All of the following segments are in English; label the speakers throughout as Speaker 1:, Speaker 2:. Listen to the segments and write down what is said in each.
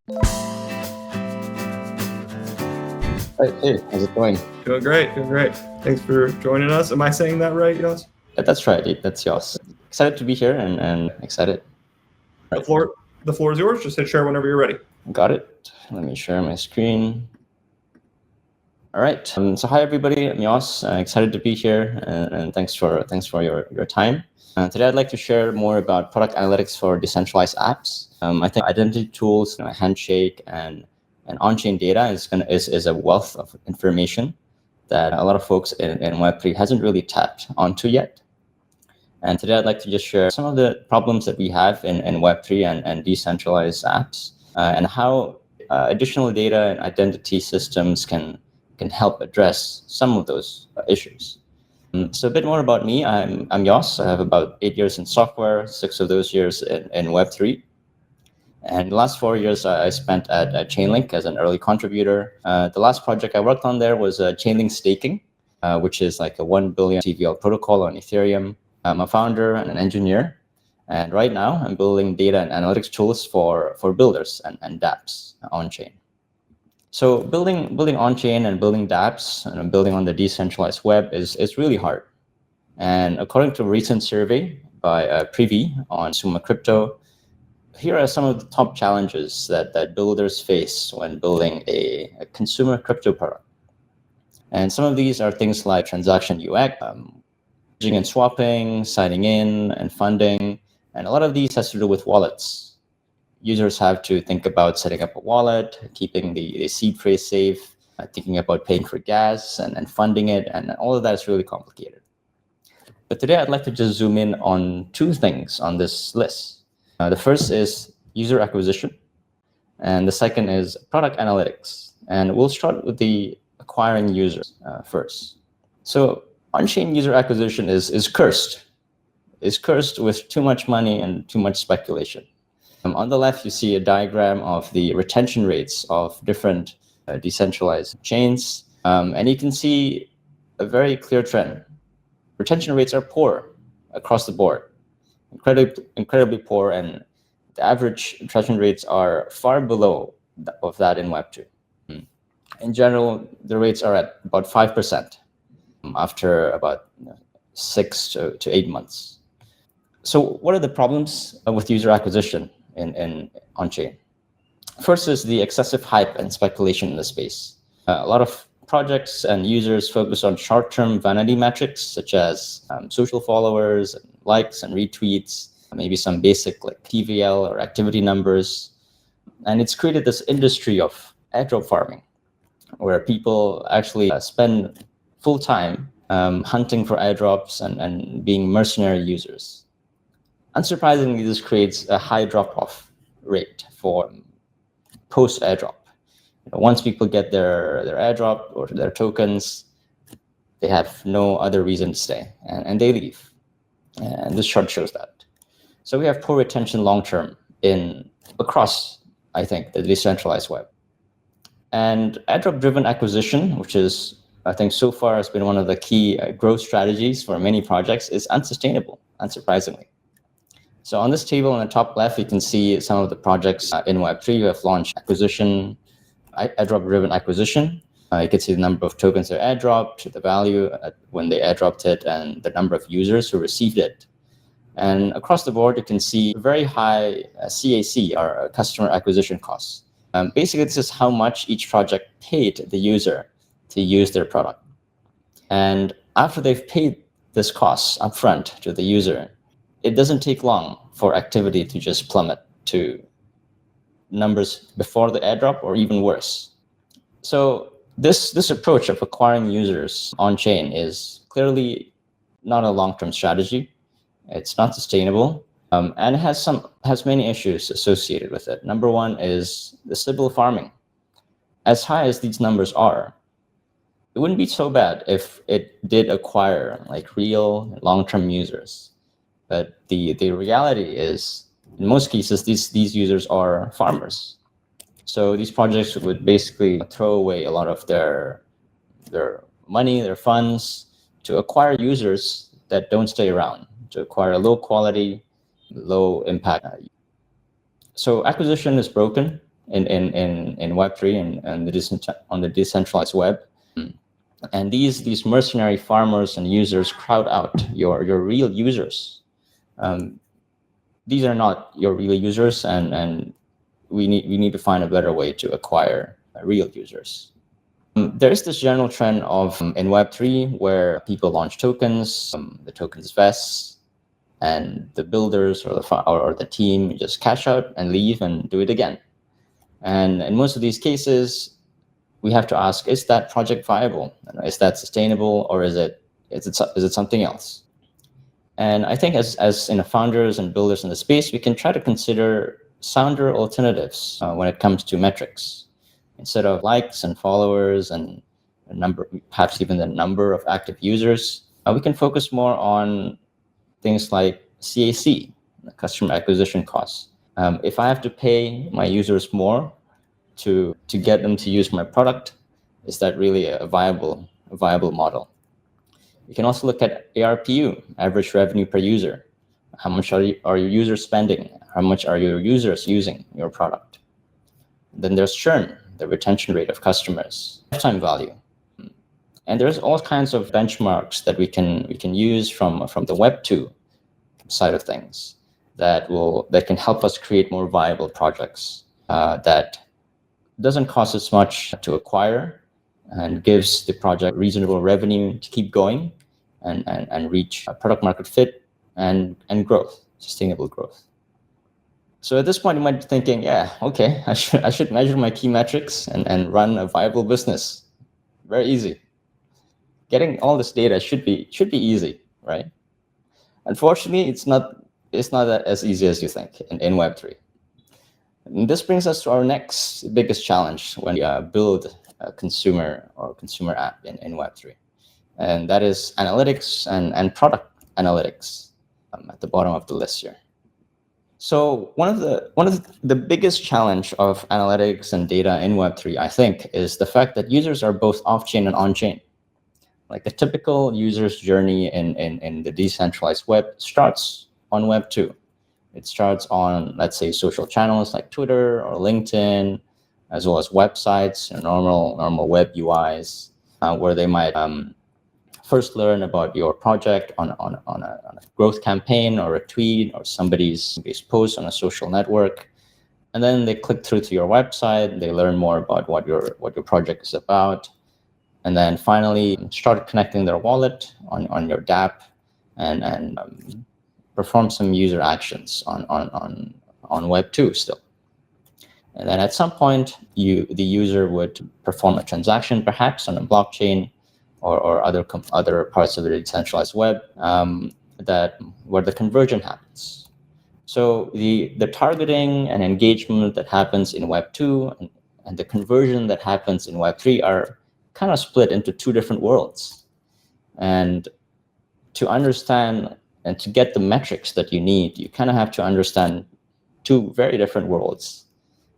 Speaker 1: Hey, how's it going?
Speaker 2: Doing great, doing great. Thanks for joining us. Am I saying that right, Yos?
Speaker 1: Yeah, that's right. That's yours. Excited to be here and excited.
Speaker 2: The floor, the floor is yours. Just hit share whenever you're ready.
Speaker 1: Got it. Let me share my screen. All right. So hi everybody. I'm Yos. Excited to be here, and thanks for your time. Today I'd like to share more about product analytics for decentralized apps. I think identity tools, Handshake, and on-chain data is a wealth of information that a lot of folks in Web3 hasn't really tapped onto yet. And today I'd like to just share some of the problems that we have in Web3 and decentralized apps, and how additional data and identity systems can help address some of those issues. So a bit more about me. I'm Yos. I have about 8 years in software, 6 of those years in Web3. And the last 4 years I spent at Chainlink as an early contributor. The last project I worked on there was Chainlink staking, which is like a 1 billion TVL protocol on Ethereum. I'm a founder and an engineer. And right now I'm building data and analytics tools for builders and dApps on-chain. So building on-chain and building dApps and building on the decentralized web is really hard. And according to a recent survey by Privy on Suma Crypto, here are some of the top challenges that builders face when building a consumer crypto product. And some of these are things like transaction UX, hedging and swapping, signing in and funding. And a lot of these has to do with wallets. Users have to think about setting up a wallet, keeping the seed phrase safe, thinking about paying for gas and funding it. And all of that is really complicated. But today I'd like to just zoom in on 2 things on this list. The first is user acquisition, and the second is product analytics. And we'll start with the acquiring users first. So on-chain user acquisition is cursed. It's cursed with too much money and too much speculation. On the left, you see a diagram of the retention rates of different decentralized chains, and you can see a very clear trend. Retention rates are poor across the board. Incredibly poor, and the average retention rates are far below of that in Web2. In general, the rates are at about 5% after about 6 to 8 months. So what are the problems with user acquisition in on-chain? First is the excessive hype and speculation in the space. A lot of projects and users focus on short-term vanity metrics such as social followers, and likes and retweets, maybe some basic like TVL or activity numbers. And it's created this industry of airdrop farming where people actually spend full time hunting for airdrops and being mercenary users. Unsurprisingly, this creates a high drop-off rate for post-airdrop. Once people get their airdrop or their tokens, they have no other reason to stay, and they leave. And this chart shows that. So we have poor retention long-term across, I think, the decentralized web. And airdrop-driven acquisition, which is, I think, so far has been one of the key growth strategies for many projects, is unsustainable, unsurprisingly. So on this table on the top left, you can see some of the projects in Web3 who have launched airdrop-driven acquisition. You can see the number of tokens they airdropped, the value when they airdropped it, and the number of users who received it. And across the board, you can see very high CAC, or customer acquisition costs. Basically, this is how much each project paid the user to use their product. And after they've paid this cost upfront to the user, it doesn't take long for activity to just plummet to numbers before the airdrop or even worse. So this approach of acquiring users on-chain is clearly not a long-term strategy. It's not sustainable, and it has many issues associated with it. Number one is the Sybil farming. As high as these numbers are, it wouldn't be so bad if it did acquire like real long-term users. But the reality is, in most cases, these users are farmers. So these projects would basically throw away a lot of their money, their funds, to acquire users that don't stay around, to acquire low quality, low impact. So acquisition is broken in Web3 and on the decentralized web. And these mercenary farmers and users crowd out your real users. These are not your real users, and we need to find a better way to acquire real users. There is this general trend of in Web3 where people launch tokens, the tokens vest, and the builders or the team just cash out and leave and do it again. And in most of these cases, we have to ask: is that project viable? Is that sustainable, or is it something else? And I think as founders and builders in the space, we can try to consider sounder alternatives when it comes to metrics. Instead of likes and followers and perhaps even the number of active users, we can focus more on things like CAC, customer acquisition costs. If I have to pay my users more to get them to use my product, is that really a viable model? You can also look at ARPU, average revenue per user. How much are your users spending? How much are your users using your product? Then there's churn, the retention rate of customers, lifetime value. And there's all kinds of benchmarks that we can use from the Web2 side of things that can help us create more viable projects that doesn't cost as much to acquire and gives the project reasonable revenue to keep going and reach product market fit and growth, sustainable growth. So at this point, you might be thinking, yeah, okay, I should measure my key metrics and run a viable business. Very easy. Getting all this data should be easy, right? Unfortunately, it's not as easy as you think in Web3. And this brings us to our next biggest challenge when we build a consumer app in Web3. And that is analytics and product analytics at the bottom of the list here. So one of the biggest challenge of analytics and data in Web3, I think, is the fact that users are both off-chain and on-chain. Like the typical user's journey in the decentralized web starts on Web2. It starts on, let's say, social channels like Twitter or LinkedIn, as well as websites and normal web UIs, where they might first learn about your project on a growth campaign or a tweet or somebody's post on a social network. And then they click through to your website, they learn more about what your project is about. And then finally start connecting their wallet on your dApp and perform some user actions on Web2 still. And then at some point, the user would perform a transaction, perhaps on a blockchain or other parts of the decentralized web where the conversion happens. So the targeting and engagement that happens in Web2 and the conversion that happens in Web3 are kind of split into two different worlds. And to understand and to get the metrics that you need, you kind of have to understand two very different worlds.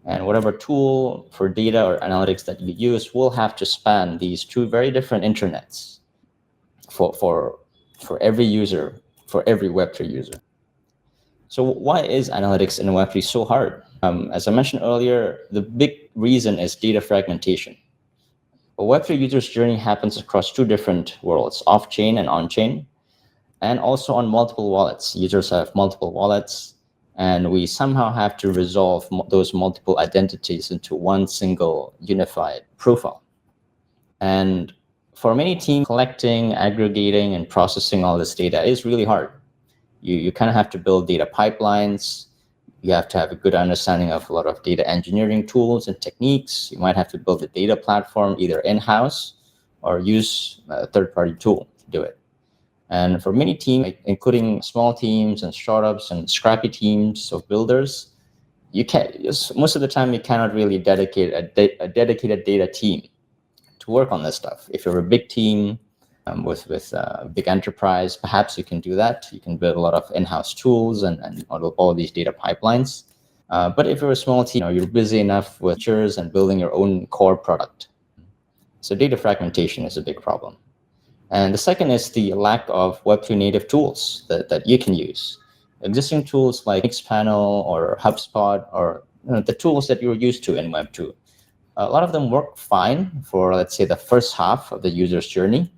Speaker 1: And whatever tool for data or analytics that you use will have to span these two very different internets for every user, for every Web3 user. So why is analytics in Web3 so hard? As I mentioned earlier, the big reason is data fragmentation. A Web3 user's journey happens across two different worlds, off-chain and on-chain, and also on multiple wallets. Users have multiple wallets, and we somehow have to resolve those multiple identities into one single unified profile. And for many teams, collecting, aggregating, and processing all this data is really hard. You kind of have to build data pipelines. You have to have a good understanding of a lot of data engineering tools and techniques. You might have to build a data platform either in-house or use a third-party tool to do it. And for many teams, including small teams and startups and scrappy teams of builders, most of the time you cannot really dedicate a dedicated data team to work on this stuff. If you're a big team with a big enterprise, perhaps you can do that. You can build a lot of in-house tools and all these data pipelines. But if you're a small team, you're busy enough with features and building your own core product. So data fragmentation is a big problem. And the second is the lack of Web3 native tools that you can use. Existing tools like Mixpanel or HubSpot or the tools that you're used to in Web 2. A lot of them work fine for, let's say, the first half of the user's journey,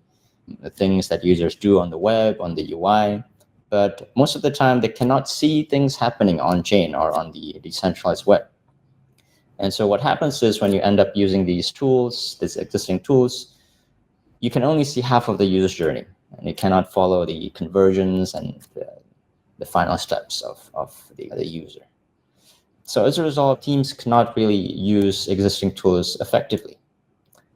Speaker 1: the things that users do on the web, on the UI. But most of the time, they cannot see things happening on chain or on the decentralized web. And so what happens is when you end up using these tools, these existing tools, you can only see half of the user's journey, and you cannot follow the conversions and the final steps of the user. So as a result, teams cannot really use existing tools effectively.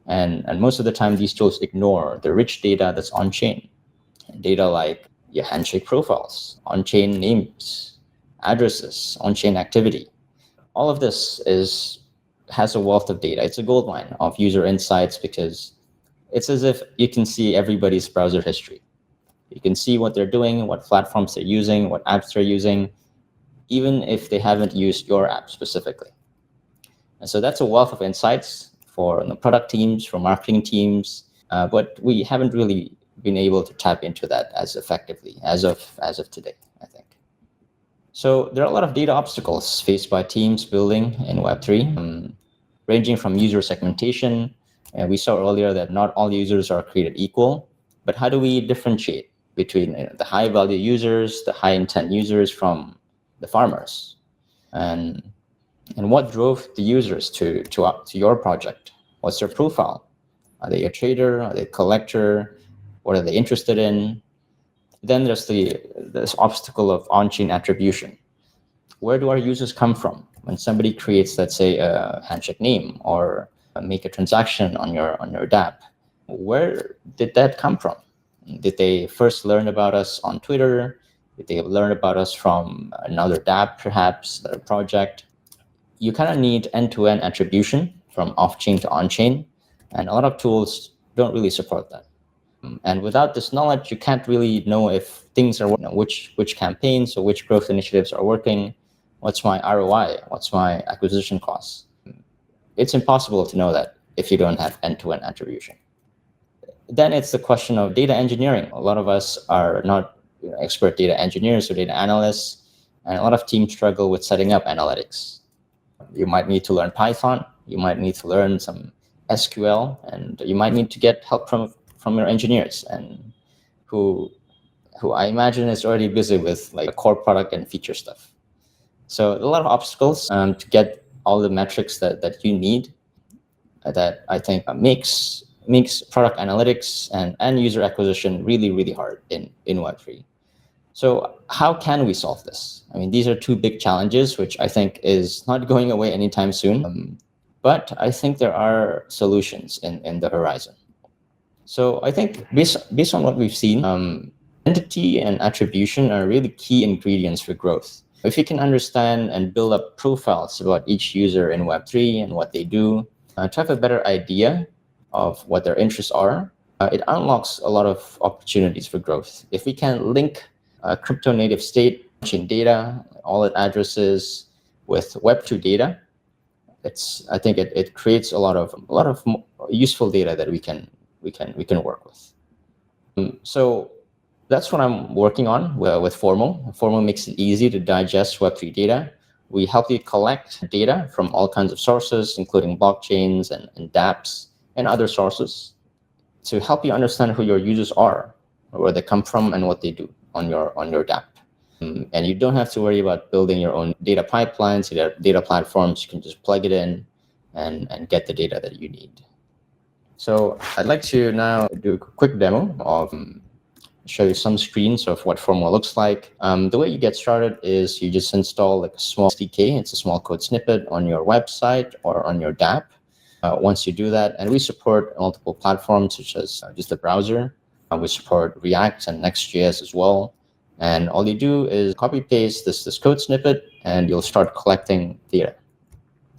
Speaker 1: And most of the time, these tools ignore the rich data that's on-chain. Data like your Handshake profiles, on-chain names, addresses, on-chain activity. All of this has a wealth of data. It's a goldmine of user insights because it's as if you can see everybody's browser history. You can see what they're doing, what platforms they're using, what apps they're using, even if they haven't used your app specifically. And so that's a wealth of insights for the product teams, for marketing teams, but we haven't really been able to tap into that as effectively as of today, I think. So there are a lot of data obstacles faced by teams building in Web3, ranging from user segmentation. And we saw earlier that not all users are created equal, but how do we differentiate between the high value users, the high intent users from the farmers? And what drove the users to your project? What's their profile? Are they a trader? Are they a collector? What are they interested in? Then there's this obstacle of on-chain attribution. Where do our users come from? When somebody creates, let's say, a Handshake name or make a transaction on your dApp, where did that come from? Did they first learn about us on Twitter? Did they learn about us from another dApp, perhaps, a project? You kind of need end-to-end attribution from off-chain to on-chain, and a lot of tools don't really support that. And without this knowledge, you can't really know if things are working, which campaigns or which growth initiatives are working. What's my ROI? What's my acquisition costs? It's impossible to know that if you don't have end-to-end attribution. Then it's the question of data engineering. A lot of us are not expert data engineers or data analysts, and a lot of teams struggle with setting up analytics. You might need to learn Python. You might need to learn some SQL, and you might need to get help from your engineers, and who I imagine is already busy with like core product and feature stuff. So a lot of obstacles to get all the metrics that you need, that I think makes product analytics and user acquisition really, really hard in Web3. So how can we solve this? I mean, these are two big challenges, which I think is not going away anytime soon. But I think there are solutions in the horizon. So I think based on what we've seen, entity and attribution are really key ingredients for growth. If you can understand and build up profiles about each user in Web3 and what they do, to have a better idea of what their interests are, it unlocks a lot of opportunities for growth. If we can link crypto native state chain data, wallet addresses with Web2 data, I think it creates a lot of useful data that we can work with. So that's what I'm working on with Formo. Formo makes it easy to digest Web3 data. We help you collect data from all kinds of sources, including blockchains and dApps and other sources, to help you understand who your users are, where they come from, and what they do on your dApp. And you don't have to worry about building your own data pipelines, data platforms. You can just plug it in and get the data that you need. So I'd like to now do a quick demo of show you some screens of what Formo looks like. The way you get started is you just install like a small SDK. It's a small code snippet on your website or on your dApp. Once you do that, and we support multiple platforms such as just the browser. We support React and Next.js as well. And all you do is copy paste this code snippet, and you'll start collecting data.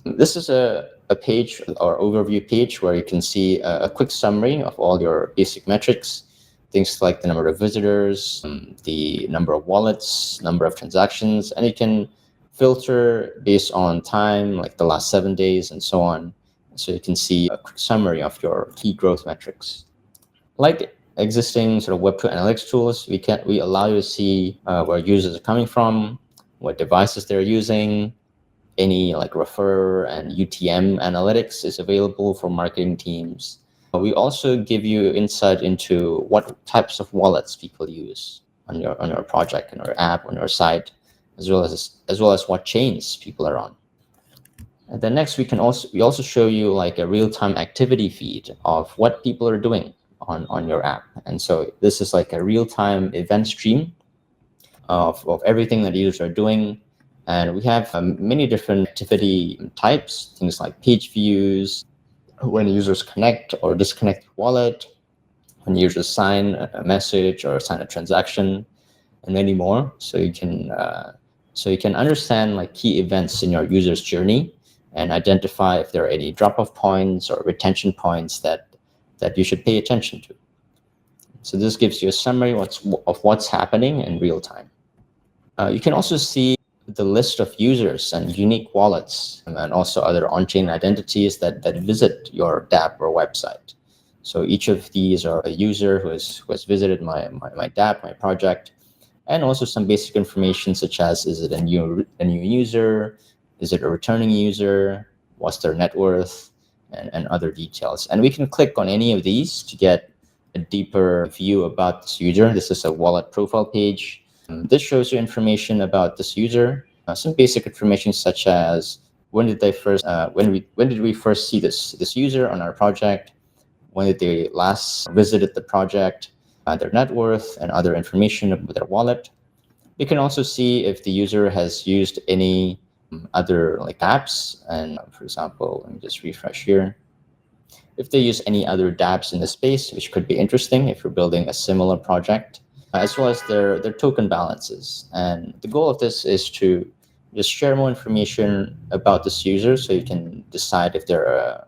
Speaker 1: This is a page or overview page where you can see a quick summary of all your basic metrics, things like the number of visitors, the number of wallets, number of transactions, and you can filter based on time, like the last 7 days and so on. So you can see a quick summary of your key growth metrics. Like existing sort of Web2 analytics tools, we allow you to see where users are coming from, what devices they're using, any like refer and UTM analytics is available for marketing teams. We also give you insight into what types of wallets people use on your project, on your app, on your site, as well as what chains people are on. And then next, we also show you like a real-time activity feed of what people are doing on your app. And so this is like a real-time event stream of everything that users are doing. And we have many different activity types, things like page views, when users connect or disconnect the wallet, when users sign a message or sign a transaction, and many more. So you can understand like key events in your user's journey and identify if there are any drop-off points or retention points that you should pay attention to. So this gives you a summary of what's happening in real time. You can also see the list of users and unique wallets and also other on-chain identities that visit your dApp or website. So each of these are a user who has visited my dApp, my project, and also some basic information such as, is it a new user? Is it a returning user? What's their net worth? And other details. And we can click on any of these to get a deeper view about this user. This is a wallet profile page. This shows you information about this user, some basic information such as when did we first see this user on our project, when did they last visited the project, their net worth, and other information about their wallet. You can also see if the user has used any other like apps, and for example, let me just refresh here. If they use any other dApps in the space, which could be interesting if you're building a similar project, as well as their token balances. And the goal of this is to just share more information about this user so you can decide if they're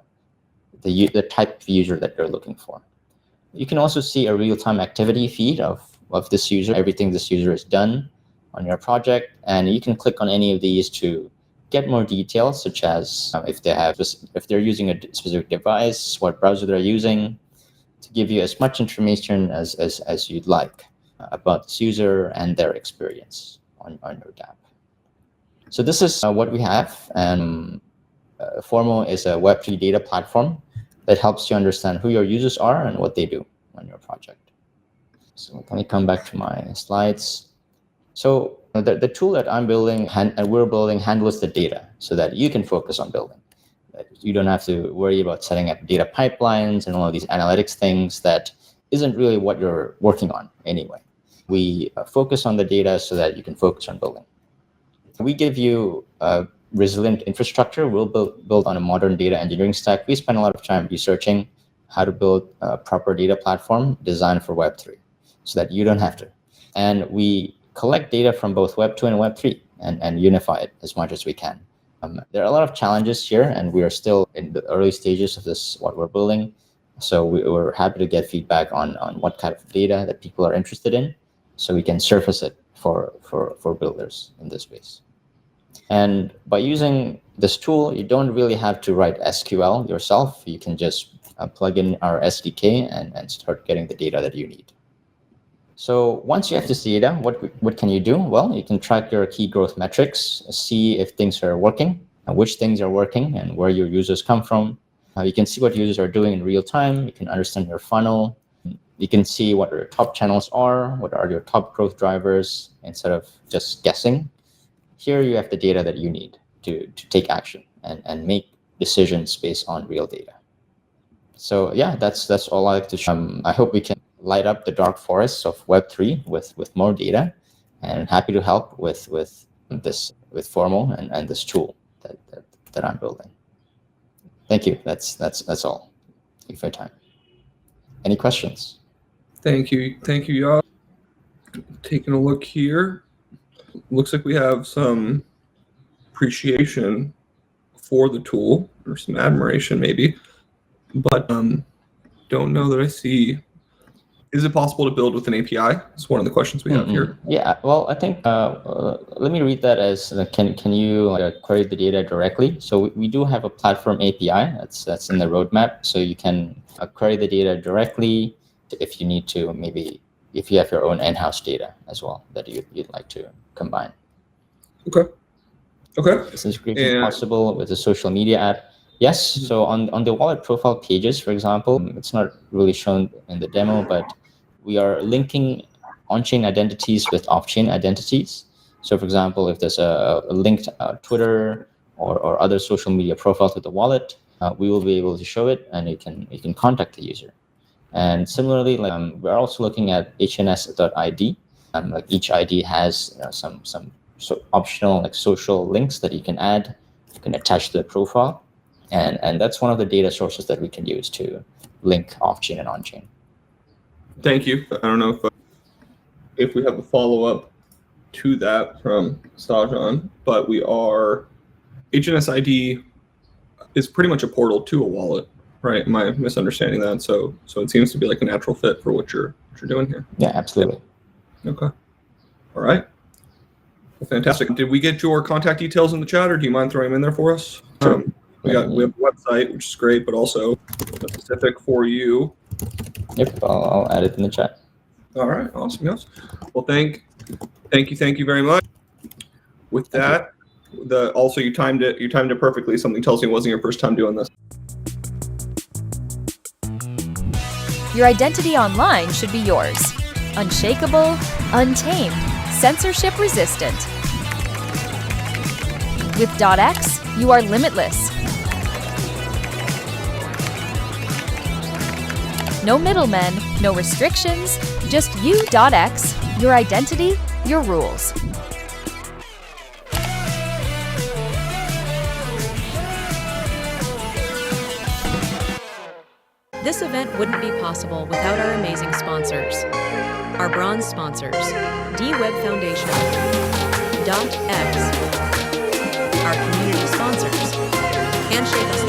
Speaker 1: the type of user that you're looking for. You can also see a real-time activity feed of this user, everything this user has done on your project. And you can click on any of these to get more details, such as if they're using a specific device, what browser they're using, to give you as much information as you'd like about this user and their experience on your dApp. So this is what we have. And Formo is a Web3 data platform that helps you understand who your users are and what they do on your project. So let me come back to my slides. So the tool that I'm building and we're building handles the data so that you can focus on building. You don't have to worry about setting up data pipelines and all of these analytics things that isn't really what you're working on anyway. We focus on the data so that you can focus on building. We give you a resilient infrastructure. We'll build on a modern data engineering stack. We spend a lot of time researching how to build a proper data platform designed for Web3 so that you don't have to. And we collect data from both Web2 and Web3 and unify it as much as we can. There are a lot of challenges here, and we are still in the early stages of this, what we're building. So we're happy to get feedback on what kind of data that people are interested in, so we can surface it for builders in this space. And by using this tool, you don't really have to write SQL yourself. You can just plug in our SDK and start getting the data that you need. So once you have this data, what can you do? Well, you can track your key growth metrics, see if things are working, and which things are working, and where your users come from. You can see what users are doing in real time. You can understand your funnel. You can see what your top channels are, what are your top growth drivers, instead of just guessing. Here you have the data that you need to take action and make decisions based on real data. So yeah, that's all I like to show. I hope we can light up the dark forests of Web3 with more data, and happy to help with Formo and this tool that I'm building. Thank you. That's all. Thank you for your time. Any questions?
Speaker 2: Thank you, y'all. Taking a look here, looks like we have some appreciation for the tool, or some admiration maybe, but don't know that I see. Is it possible to build with an API? It's one of the questions we have here.
Speaker 1: Yeah, well, I think let me read that as can you query the data directly? So we do have a platform API that's in the roadmap, so you can query the data directly if you need to. Maybe if you have your own in-house data as well that you'd like to combine.
Speaker 2: Okay. Okay.
Speaker 1: Is integration
Speaker 2: And
Speaker 1: possible with a social media app? Yes. So on the wallet profile pages, for example, it's not really shown in the demo, but we are linking on-chain identities with off-chain identities. So, for example, if there's a linked Twitter or other social media profile to the wallet, we will be able to show it, and you can contact the user. And similarly, we're also looking at hns.id. Like each ID has some optional like social links that you can add, you can attach to the profile, and that's one of the data sources that we can use to link off-chain and on-chain.
Speaker 2: thank you. I don't know if we have a follow-up to that from Sajan, but HNSID is pretty much a portal to a wallet, right? Am I misunderstanding that? So it seems to be like a natural fit for what you're doing here.
Speaker 1: Yeah, absolutely.
Speaker 2: Yeah. Okay. All right. Well, fantastic. Did we get your contact details in the chat, or do you mind throwing them in there for us?
Speaker 1: Sure.
Speaker 2: We have a website, which is great, but also specific for you.
Speaker 1: Yep, I'll add it in the chat.
Speaker 2: All right, awesome. Yes. Well, thank you very much. With that, also you timed it perfectly. Something tells me it wasn't your first time doing this.
Speaker 3: Your identity online should be yours. Unshakable, untamed, censorship resistant. With .x, you are limitless. No middlemen, no restrictions, just you, .x, your identity, your rules.
Speaker 4: This event wouldn't be possible without our amazing sponsors. Our bronze sponsors, D-Web Foundation, .x, our community sponsors, Handshake